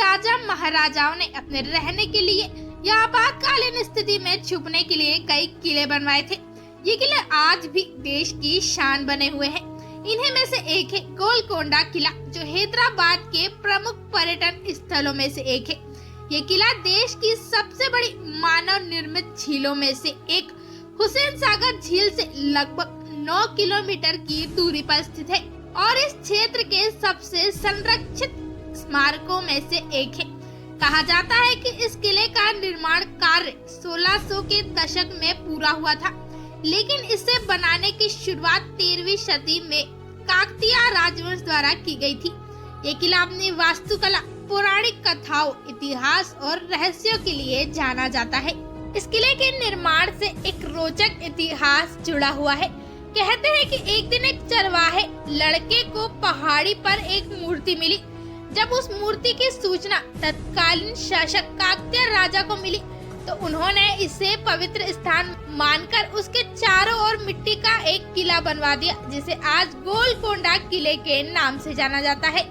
राजा महाराजाओं ने अपने रहने के लिए या आपातकालीन स्थिति में छुपने के लिए कई किले बनवाए थे। ये किले आज भी देश की शान बने हुए हैं। इन्हीं में से एक है गोलकोंडा किला, जो हैदराबाद के प्रमुख पर्यटन स्थलों में से एक है। ये किला देश की सबसे बड़ी मानव निर्मित झीलों में से एक हुसैन सागर झील से लगभग 9 किलोमीटर की दूरी पर स्थित है और इस क्षेत्र के सबसे संरक्षित स्मारकों में से एक है। कहा जाता है कि इस किले का निर्माण कार्य 1600 के दशक में पूरा हुआ था, लेकिन इसे बनाने की शुरुआत 13वीं शताब्दी में काकतीय राजवंश द्वारा की गई थी। ये किला अपनी वास्तुकला, पौराणिक कथाओं, इतिहास और रहस्यों के लिए जाना जाता है। इस किले के निर्माण से एक रोचक इतिहास जुड़ा हुआ है। कहते हैं कि एक दिन एक चरवाहे लड़के को पहाड़ी पर एक मूर्ति मिली। जब उस मूर्ति की सूचना तत्कालीन शासक काकतीय राजा को मिली तो उन्होंने इसे पवित्र स्थान मानकर उसके चारों ओर मिट्टी का एक किला बनवा दिया, जिसे आज गोलकोंडा किले के नाम से जाना जाता है।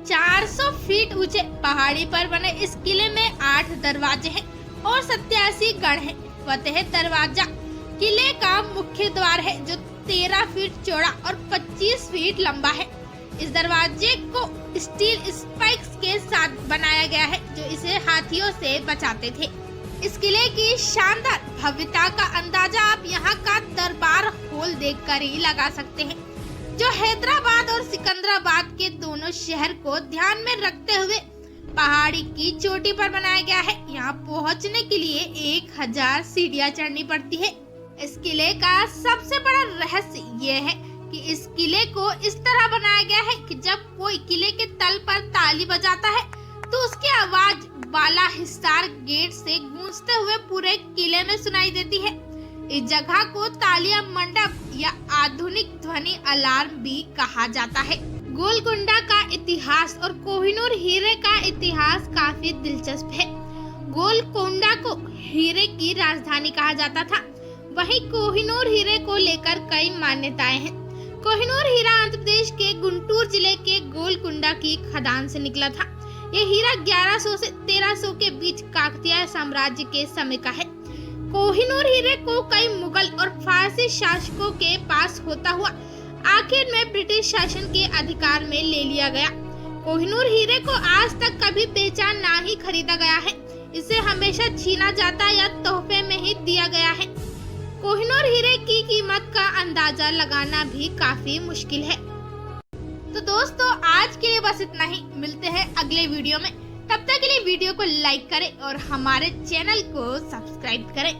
400 फीट ऊंचे पहाड़ी पर बने इस किले में 8 दरवाजे हैं और 87 गढ़ हैं। फतेह दरवाजा किले का मुख्य द्वार है, जो 13 फीट चौड़ा और 25 फीट लंबा है। इस दरवाजे को स्टील स्पाइक्स के साथ बनाया गया है, जो इसे हाथियों से बचाते थे। इस किले की शानदार भव्यता का अंदाजा आप यहाँ का दरबार हॉल देखकर ही लगा सकते हैं, जो हैदराबाद और सिकंदराबाद के दोनों शहर को ध्यान में रखते हुए पहाड़ी की चोटी पर बनाया गया है। यहाँ पहुँचने के लिए 1000 सीढ़ियाँ चढ़नी पड़ती है। इस किले का सबसे बड़ा रहस्य ये है कि इस किले को इस तरह बनाया गया है कि जब कोई किले के तल पर ताली बजाता है तो उसकी आवाज बाला हिसार गेट से गूंजते हुए पूरे किले में सुनाई देती है। इस जगह को तालिया मंडप या आधुनिक ध्वनि अलार्म भी कहा जाता है। गोलकोंडा का इतिहास और कोहिनूर हीरे का इतिहास काफी दिलचस्प है। गोलकोंडा को हीरे की राजधानी कहा जाता था, वहीं कोहिनूर हीरे को लेकर कई मान्यताएं हैं। कोहिनूर हीरा आंध्र प्रदेश के गुंटूर जिले के गोलकोंडा की खदान से निकला था। ये हीरा 1100 से 1300 के बीच काकतीय साम्राज्य के समय का है। कोहिनूर हीरे को कई मुगल और फारसी शासकों के पास होता हुआ आखिर में ब्रिटिश शासन के अधिकार में ले लिया गया। कोहिनूर हीरे को आज तक कभी बेचा ना ही खरीदा गया है। इसे हमेशा छीना जाता या तोहफे में ही दिया गया है। कोहिनूर हीरे की कीमत का अंदाजा लगाना भी काफी मुश्किल है। तो दोस्तों, आज के लिए बस इतना ही। मिलते हैं अगले वीडियो में। तब तक के लिए वीडियो को लाइक करें और हमारे चैनल को सब्सक्राइब करें।